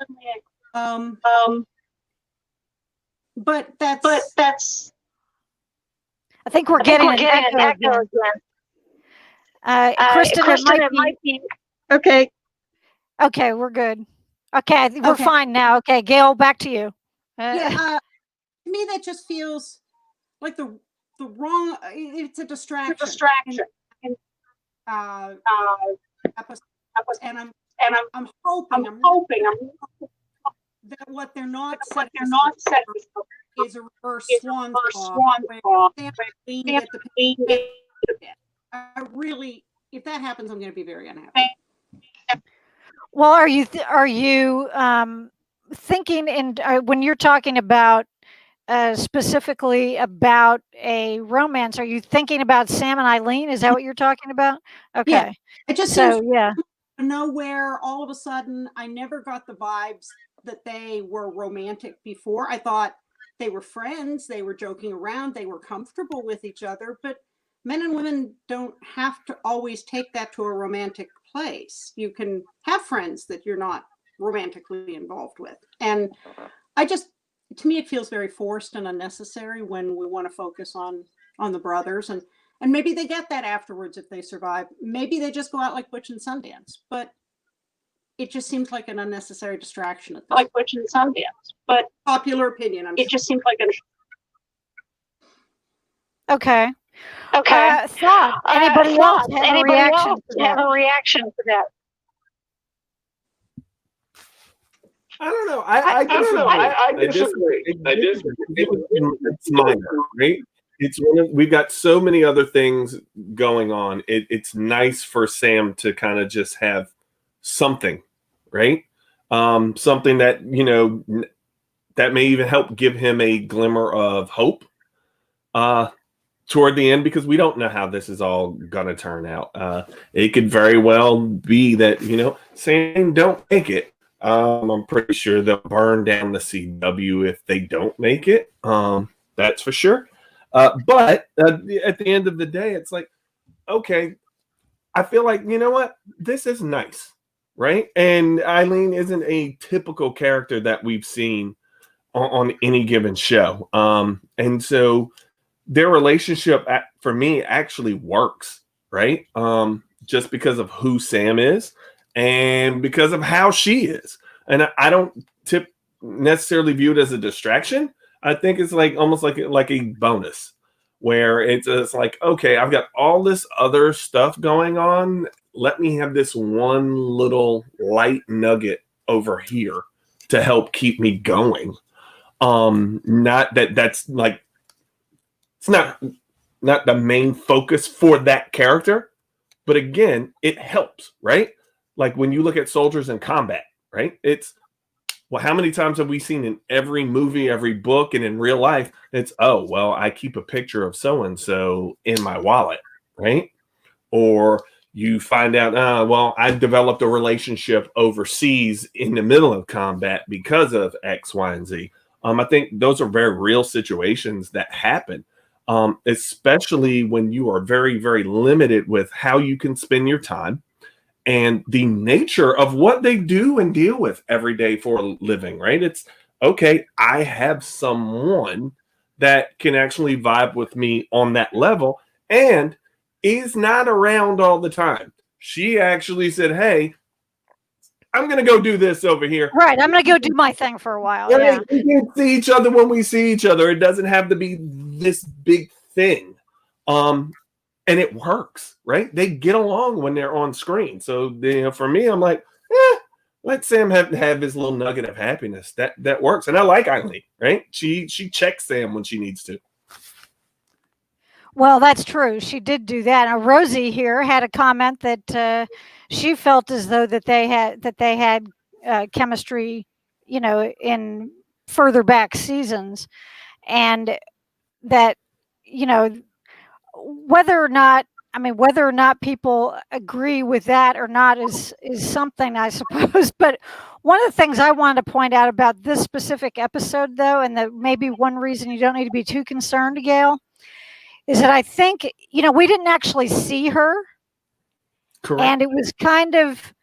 but that's I think we're getting an echo again. Kristen, it might be. Okay. Okay, we're good. Okay, I think we're Okay. fine now. Okay, Gail, back to you. to me that just feels like the wrong. It's a distraction. Episode. And I'm hoping that what they're not setting is a reverse swan song. I really, if that happens, I'm going to be very unhappy. Well, are you thinking when you're talking about specifically about a romance, are you thinking about Sam and Eileen? Is that what you're talking about? Okay. Yeah. It just seems yeah. nowhere all of a sudden. I never got the vibes that they were romantic before. I thought they were friends, they were joking around, they were comfortable with each other, but men and women don't have to always take that to a romantic place. You can have friends that you're not romantically involved with. And to me, it feels very forced and unnecessary when we want to focus on the brothers. And maybe they get that afterwards if they survive. Maybe they just go out like Butch and Sundance. But it just seems like an unnecessary distraction at this like Butch and Sundance. But popular opinion. it just seems like Okay. thought. Anybody else have a reaction to that? I don't know. I disagree. It's minor, right? We've got so many other things going on. It's nice for Sam to kind of just have something, right? Something that that may even help give him a glimmer of hope toward the end, because we don't know how this is all gonna turn out. It could very well be that Sam don't make it, I'm pretty sure they'll burn down the CW if they don't make it. That's for sure. But at the end of the day, it's like, okay, I feel like, you know what? This is nice, right? And Eileen isn't a typical character that we've seen on any given show. And so their relationship, for me, actually works, right? Just because of who Sam is and because of how she is. And I don't necessarily view it as a distraction. I think it's like almost like a bonus where it's like, okay, I've got all this other stuff going on. Let me have this one little light nugget over here to help keep me going. Not that's like, it's not the main focus for that character, but again, it helps, right? Like when you look at soldiers in combat, right? It's, well, how many times have we seen in every movie, every book, and in real life, it's, oh, well, I keep a picture of so-and-so in my wallet, right? Or you find out, well, I developed a relationship overseas in the middle of combat because of X, Y, and Z. I think those are very real situations that happen, especially when you are very, very limited with how you can spend your time and the nature of what they do and deal with every day for a living, right? It's, okay, I have someone that can actually vibe with me on that level and is not around all the time. She actually said, hey, I'm going to go do this over here. Right. I'm going to go do my thing for a while. Yeah. We can see each other when we see each other. It doesn't have to be this big thing. And it works, right? They get along when they're on screen. So, for me, I'm like, let Sam have his little nugget of happiness. That works. And I like Eileen, right? She checks Sam when she needs to. Well, that's true. She did do that. Now, Rosie here had a comment that she felt as though that they had chemistry, in further back seasons, and that, whether or not people agree with that or not is something, I suppose. But one of the things I wanted to point out about this specific episode, though, and that maybe one reason you don't need to be too concerned, Gail, is that I think, we didn't actually see her. Correct. And it was kind of,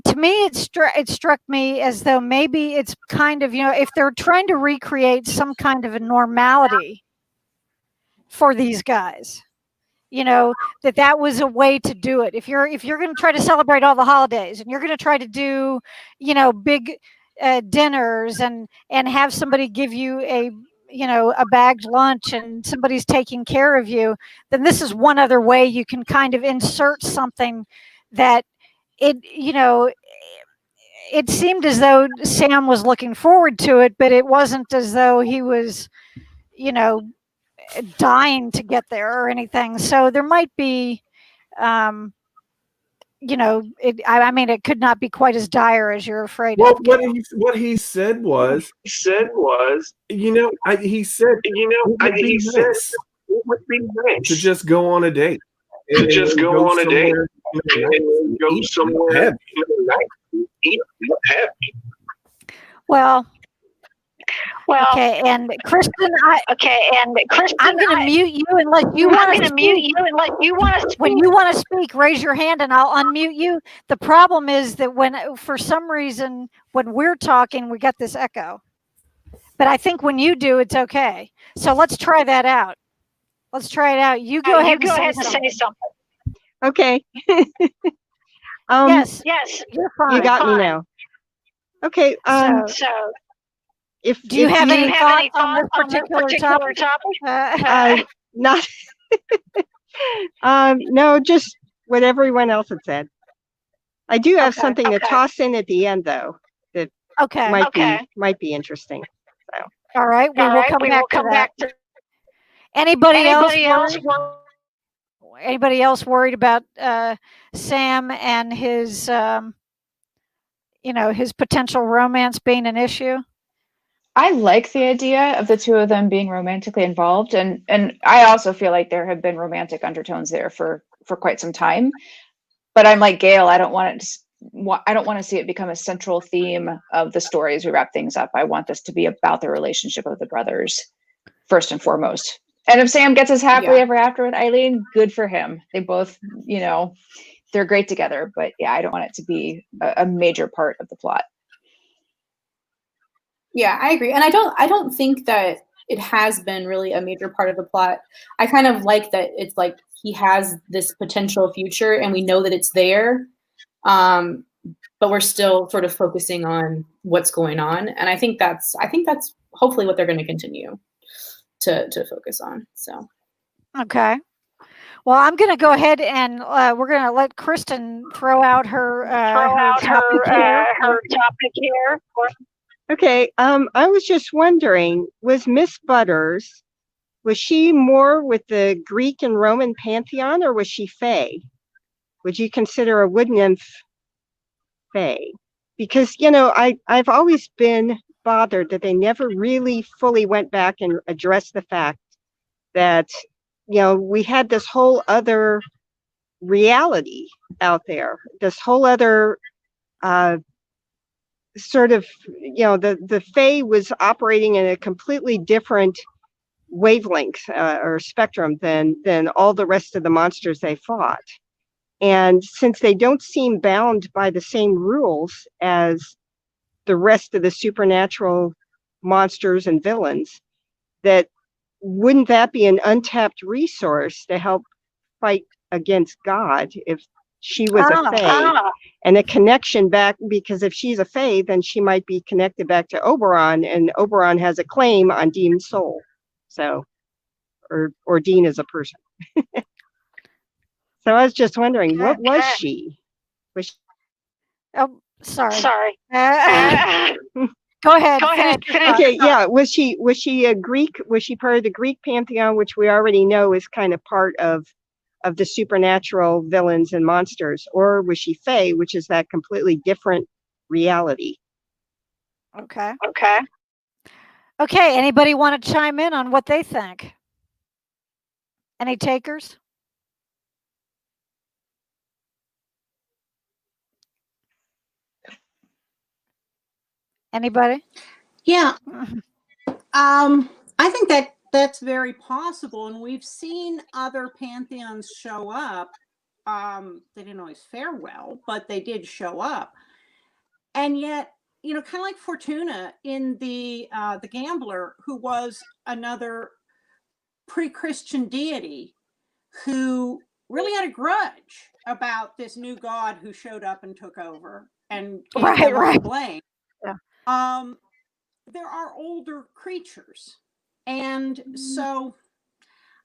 to me, it struck me as though maybe it's kind of, if they're trying to recreate some kind of a normality for these guys, that was a way to do it. If you're going to try to celebrate all the holidays and you're going to try to do, big dinners and have somebody give you a bagged lunch and somebody's taking care of you, then this is one other way you can kind of insert something that it seemed as though Sam was looking forward to it, but it wasn't as though he was, dying to get there or anything. So there might be, it could not be quite as dire as you're afraid of. What he said was, he said, it would be nice to just go on a date. And go somewhere and eat happy. Well, okay, and Kristen, I'm going to mute you unless you want to speak. When you want to speak, raise your hand and I'll unmute you. The problem is that for some reason, when we're talking, we got this echo. But I think when you do, it's okay. So let's try that out. Let's try it out. You go ahead and say something. Okay. Yes, you're fine. You got me now. Okay. Do you have any thoughts on this particular topic? Not. No, just what everyone else had said. I do have something to toss in at the end, though, that might be interesting. So. All right, we will come back to that. Anybody else worried about Sam and his his potential romance being an issue? I like the idea of the two of them being romantically involved, and I also feel like there have been romantic undertones there for quite some time. But I'm like Gail, I don't want it I don't want to see it become a central theme of the story as we wrap things up. I want this to be about the relationship of the brothers first and foremost. And if Sam gets his happily ever after with Eileen, good for him. They both, you know, they're great together. But yeah, I don't want it to be a major part of the plot. Yeah, I agree. And I don't think that it has been really a major part of the plot. I kind of like that it's like he has this potential future and we know that it's there. But we're still sort of focusing on what's going on. And I think that's hopefully what they're going to continue to focus on. So. Okay. Well, I'm going to go ahead and we're going to let Kristen throw out her topic here. Okay. I was just wondering, was Miss Butters, was she more with the Greek and Roman pantheon, or was she Fae? Would you consider a wood nymph Fae? Because, you know, I've always been bothered that they never really fully went back and addressed the fact that, you know, we had this whole other reality out there, this whole other sort of, you know, the Fae was operating in a completely different wavelength or spectrum than all the rest of the monsters they fought. And since they don't seem bound by the same rules as the rest of the supernatural monsters and villains, that wouldn't that be an untapped resource to help fight against God if she was a Fae? And a connection back, because if she's a Fae, then she might be connected back to Oberon, and Oberon has a claim on Dean's soul. So, or Dean is a person. So I was just wondering, what was she? Was she? Oh, sorry. Go ahead. Okay, yeah. Was she a Greek? Was she part of the Greek pantheon, which we already know is kind of part of the supernatural villains and monsters, or was she Fae, which is that completely different reality? Okay. Anybody want to chime in on what they think? Any takers? Anybody? Yeah. I think that's very possible. And we've seen other pantheons show up. They didn't always fare well, but they did show up. And yet, you know, kind of like Fortuna in the Gambler, who was another pre-Christian deity who really had a grudge about this new god who showed up and took over and gave them all the blame. Yeah. There are older creatures. And so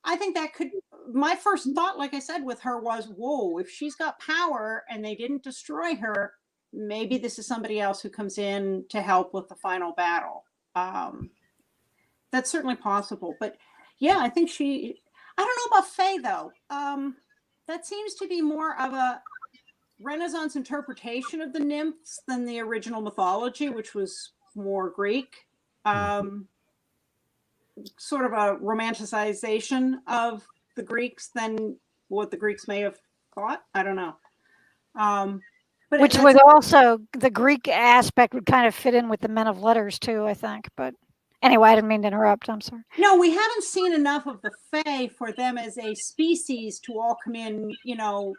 I think that could, my first thought, like I said, with her was, whoa, if she's got power and they didn't destroy her, maybe this is somebody else who comes in to help with the final battle. That's certainly possible. But yeah, I think I don't know about Fae though. That seems to be more of a Renaissance interpretation of the nymphs than the original mythology, which was more Greek. Sort of a romanticization of the Greeks than what the Greeks may have thought. I don't know. But which would also, the Greek aspect would kind of fit in with the men of letters too, I think. But anyway, I didn't mean to interrupt. I'm sorry. No, we haven't seen enough of the Fae for them as a species to all come in, you know,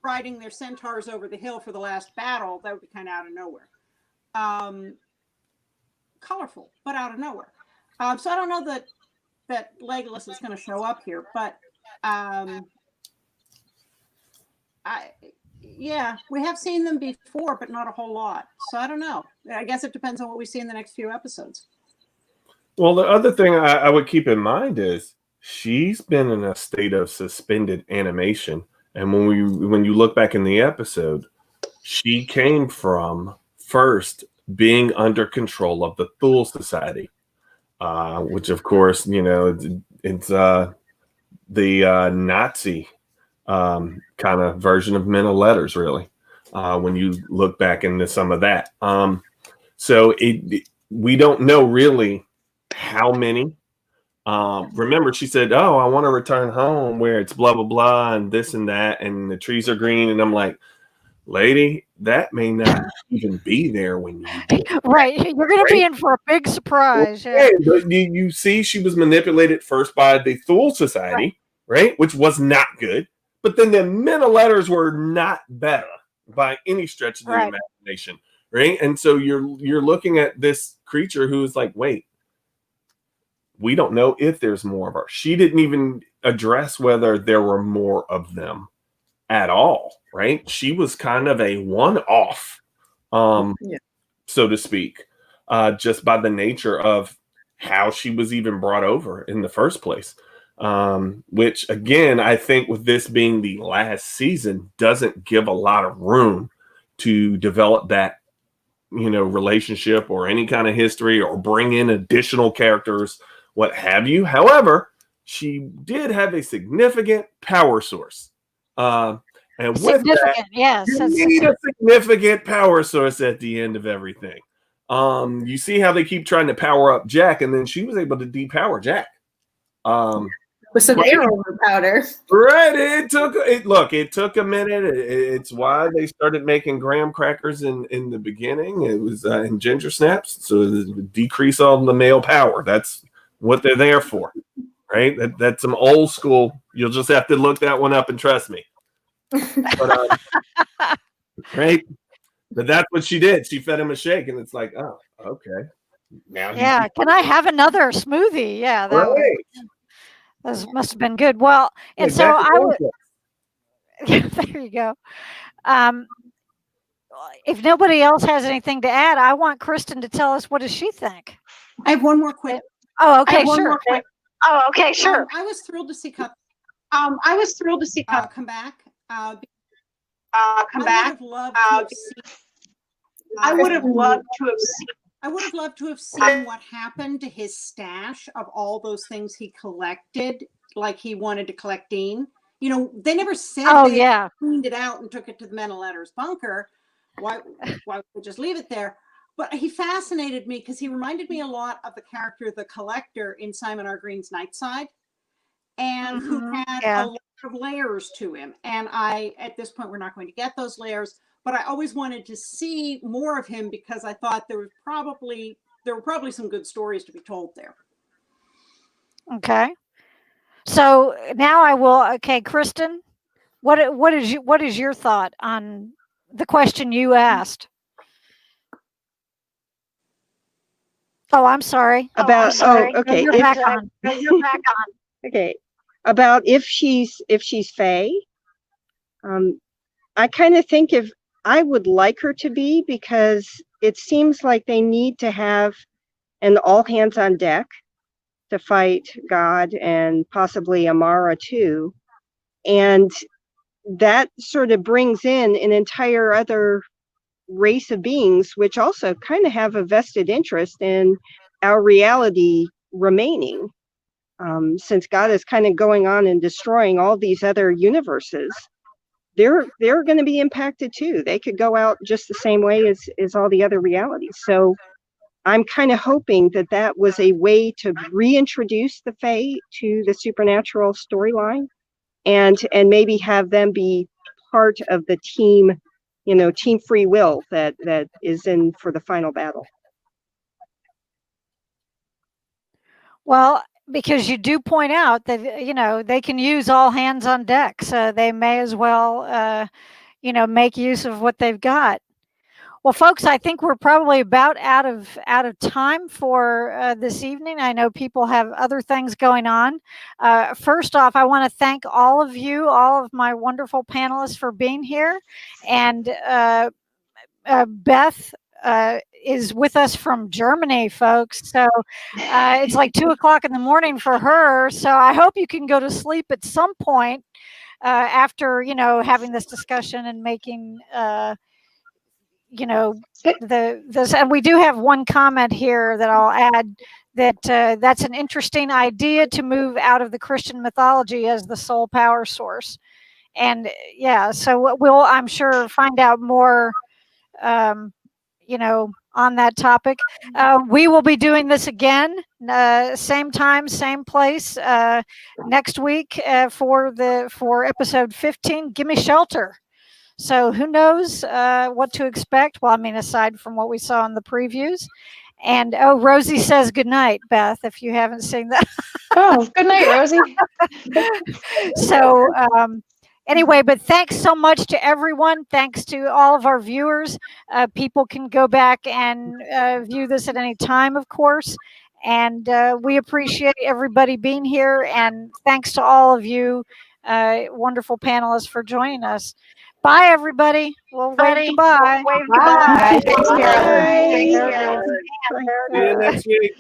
riding their centaurs over the hill for the last battle. That would be kind of out of nowhere. Colorful, but out of nowhere. So I don't know that Legolas is going to show up here, but we have seen them before, but not a whole lot. So I don't know. I guess it depends on what we see in the next few episodes. Well, the other thing I would keep in mind is she's been in a state of suspended animation. And when you look back in the episode, she came from first being under control of the Thule Society, which of course, you know, it's the Nazi kind of version of Men of Letters, really, when you look back into some of that. So we don't know really how many. Remember, she said, "Oh, I want to return home where it's blah blah blah and this and that, and the trees are green." And I'm like, lady, that may not even be there when you do. Right. You're going to be in for a big surprise. Yeah. But you see, she was manipulated first by the Thule Society, right? Which was not good. But then the men of letters were not better by any stretch of the imagination, right? And so you're looking at this creature who's like, wait, we don't know if there's more of her. She didn't even address whether there were more of them at all, right? She was kind of a one-off, so to speak, just by the nature of how she was even brought over in the first place. Which, again, I think with this being the last season, doesn't give a lot of room to develop that, relationship or any kind of history or bring in additional characters, what have you. However, she did have a significant power source. And with that, yes, you need a significant power source at the end of everything. You see how they keep trying to power up Jack, and then she was able to depower Jack. With some arrow powder. Right. It took a minute. It's why they started making graham crackers in the beginning. It was in ginger snaps, so to decrease all the male power. That's what they're there for, right? That's some old school. You'll just have to look that one up and trust me. But, right? But that's what she did. She fed him a shake, and it's like, oh, okay. Now, can I have another smoothie? Yeah, that must have been good. Well, and so I would. There you go. If nobody else has anything to add, I want Kristen to tell us, what does she think? I have one more quick. Oh, okay, sure. I was thrilled to see Cup. Come back. I would have loved to have seen what happened to his stash of all those things he collected, like he wanted to collect Dean. They never said they cleaned it out and took it to the Men of Letters bunker. Why would they just leave it there? But he fascinated me because he reminded me a lot of the character, the Collector, in Simon R. Green's Nightside, and who had a lot of layers to him. And at this point, we're not going to get those layers, but I always wanted to see more of him because I thought there were probably some good stories to be told there. Okay. So now I will. Okay, Kristen, what is your thought on the question you asked? Oh, I'm sorry. Okay. You're back on. You're back on. Okay. About if she's Fae, I kind of think I would like her to be, because it seems like they need to have an all hands on deck to fight God and possibly Amara too. And that sort of brings in an entire other race of beings, which also kind of have a vested interest in our reality remaining. Since God is kind of going on and destroying all these other universes, they're going to be impacted too. They could go out just the same way as all the other realities. So I'm kind of hoping that was a way to reintroduce the Fae to the supernatural storyline, and maybe have them be part of the team, team free will that is in for the final battle. Well, because you do point out that, they can use all hands on deck, so they may as well, make use of what they've got. Well, folks, I think we're probably about out of time for this evening. I know people have other things going on. First off, I want to thank all of you, all of my wonderful panelists, for being here. And Beth is with us from Germany, folks. So it's like 2:00 in the morning for her. So I hope you can go to sleep at some point after, having this discussion and making and we do have one comment here that I'll add, that that's an interesting idea to move out of the Christian mythology as the sole power source. And so we'll, I'm sure, find out more, on that topic. We will be doing this again, same time, same place, next week for episode 15, Gimme Shelter. So who knows what to expect? Well, I mean, aside from what we saw in the previews. And oh, Rosie says good night, Beth, if you haven't seen that. Oh, good night, Rosie. So anyway, but thanks so much to everyone. Thanks to all of our viewers. People can go back and view this at any time, of course. And we appreciate everybody being here. And thanks to all of you wonderful panelists for joining us. Bye, everybody. We'll wave goodbye. Bye. Thanks, Carol. See you next week.